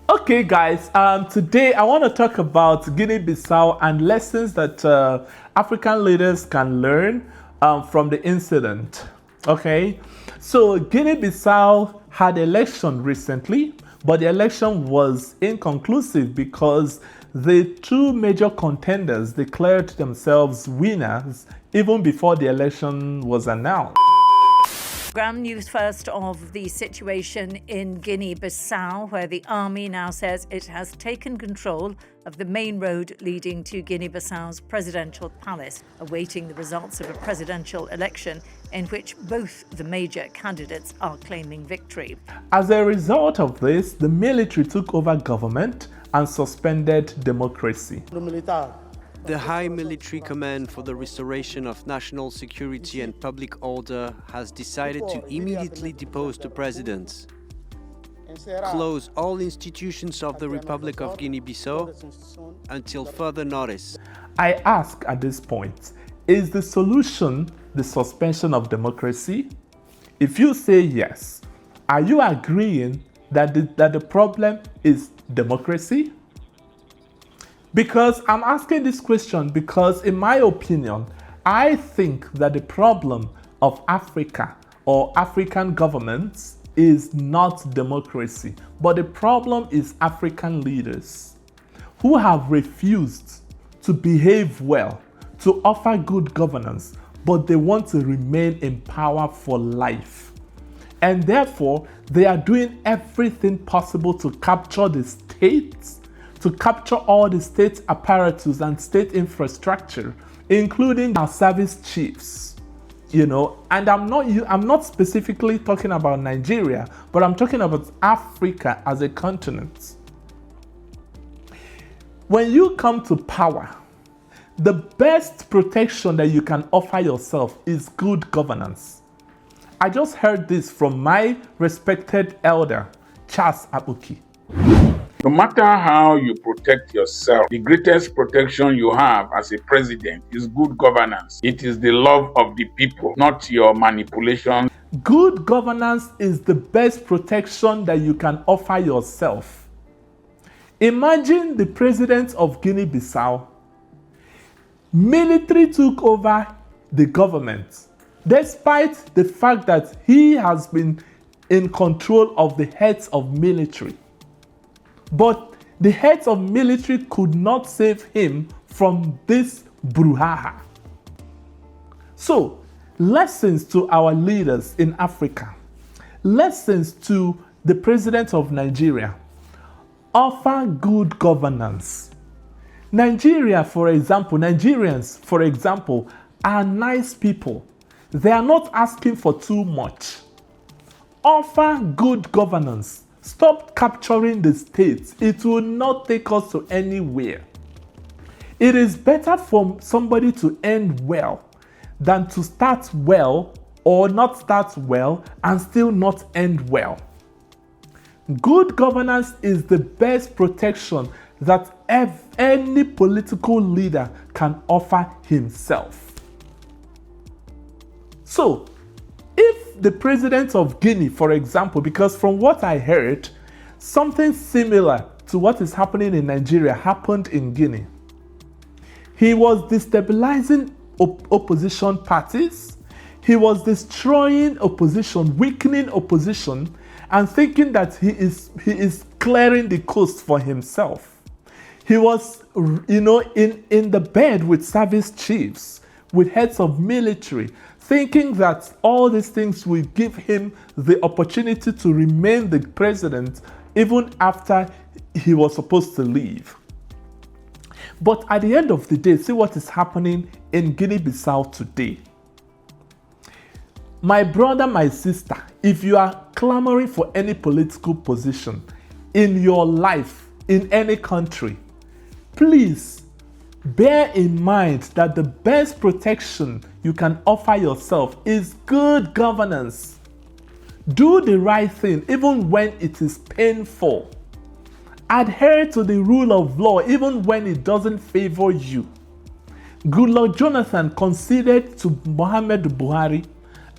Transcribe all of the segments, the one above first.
Okay, guys, today I want to talk about Guinea-Bissau and lessons that African leaders can learn from the incident. Okay, so Guinea-Bissau had election recently, but the election was inconclusive because the two major contenders declared themselves winners even before the election was announced. Ground news first of the situation in Guinea-Bissau, where the army now says it has taken control of the main road leading to Guinea-Bissau's presidential palace, awaiting the results of a presidential election in which both the major candidates are claiming victory. As a result of this, the military took over government and suspended democracy. The High Military Command for the Restoration of National Security and Public Order has decided to immediately depose the president, close all institutions of the Republic of Guinea-Bissau until further notice. I ask at this point, is the solution the suspension of democracy? If you say yes, are you agreeing that the problem is democracy? Because I'm asking this question because, in my opinion, I think that the problem of Africa or African governments is not democracy, but the problem is African leaders who have refused to behave well, to offer good governance, but they want to remain in power for life. And therefore, they are doing everything possible to capture the states, to capture all the state apparatus and state infrastructure, including our service chiefs. And I'm not specifically talking about Nigeria, but I'm talking about Africa as a continent. When you come to power, the best protection that you can offer yourself is good governance. I just heard this from my respected elder, Charles Abuki. No matter how you protect yourself, the greatest protection you have as a president is good governance. It is the love of the people, not your manipulation. Good governance is the best protection that you can offer yourself. Imagine the president of Guinea-Bissau. Military took over the government, despite the fact that he has been in control of the heads of military. But the heads of military could not save him from this brouhaha. So, lessons to our leaders in Africa, lessons to the president of Nigeria: offer good governance. Nigerians, for example, are nice people. They are not asking for too much. Offer good governance. Stop capturing the states. It will not take us to anywhere. It is better for somebody to end well than to start well or not start well and still not end well. Good governance is the best protection that any political leader can offer himself. So, if the president of Guinea, for example, because from what I heard, something similar to what is happening in Nigeria happened in Guinea. He was destabilizing opposition parties. He was destroying opposition, weakening opposition, and thinking that he is clearing the coast for himself. He was, in the bed with service chiefs, with heads of military, thinking that all these things will give him the opportunity to remain the president even after he was supposed to leave. But at the end of the day, see what is happening in Guinea-Bissau today. My brother, my sister, if you are clamoring for any political position in your life, in any country, please bear in mind that the best protection you can offer yourself is good governance. Do the right thing even when it is painful. Adhere to the rule of law even when it doesn't favor you. Goodluck Jonathan conceded to Muhammadu Buhari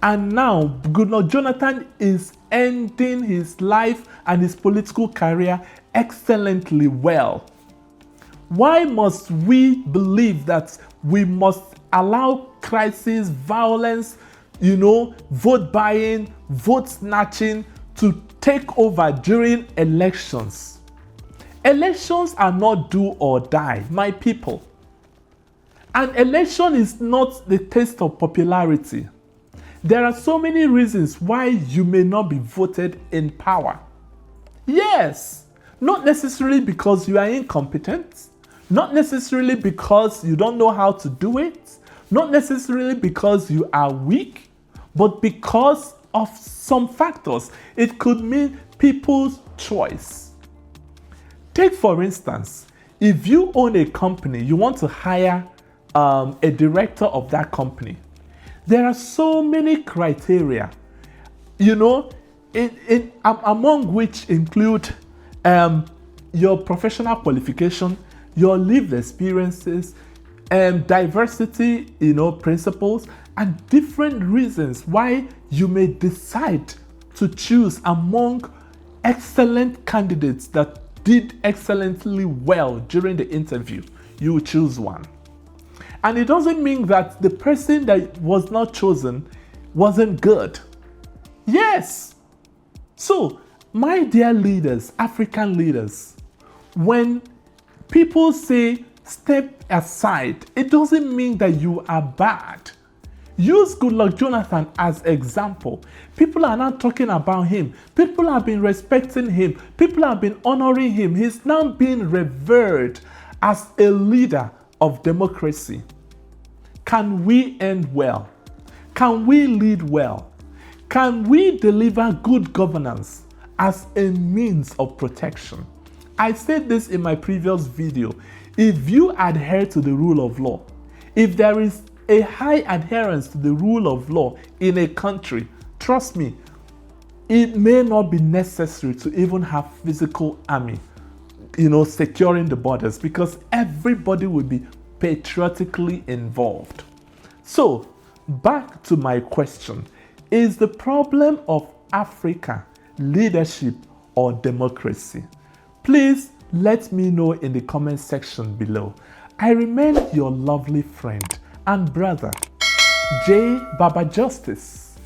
And now, Goodluck Jonathan is ending his life and his political career excellently well. Why must we believe that we must allow crisis, violence, vote buying, vote snatching to take over during elections? Elections are not do or die, my people. An election is not the test of popularity. There are so many reasons why you may not be voted in power. Yes, not necessarily because you are incompetent, not necessarily because you don't know how to do it, not necessarily because you are weak, but because of some factors. It could mean people's choice. Take for instance, if you own a company, you want to hire a director of that company. There are so many criteria, among which include your professional qualification, your lived experiences, diversity, principles, and different reasons why you may decide to choose among excellent candidates that did excellently well during the interview. You will choose one. And it doesn't mean that the person that was not chosen wasn't good. Yes. So, my dear leaders, African leaders, when people say step aside, it doesn't mean that you are bad. Use Goodluck Jonathan as example. People are now talking about him. People have been respecting him. People have been honoring him. He's now being revered as a leader of democracy. Can we end well? Can we lead well? Can we deliver good governance as a means of protection? I said this in my previous video. If you adhere to the rule of law, if there is a high adherence to the rule of law in a country, trust me, it may not be necessary to even have physical army, securing the borders, because everybody will be patriotically involved. So, back to my question. Is the problem of Africa leadership or democracy? Please let me know in the comment section below. I remain your lovely friend and brother, J. Baba Justice,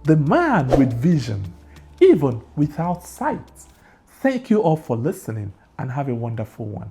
the man with vision, even without sight. Thank you all for listening and have a wonderful one.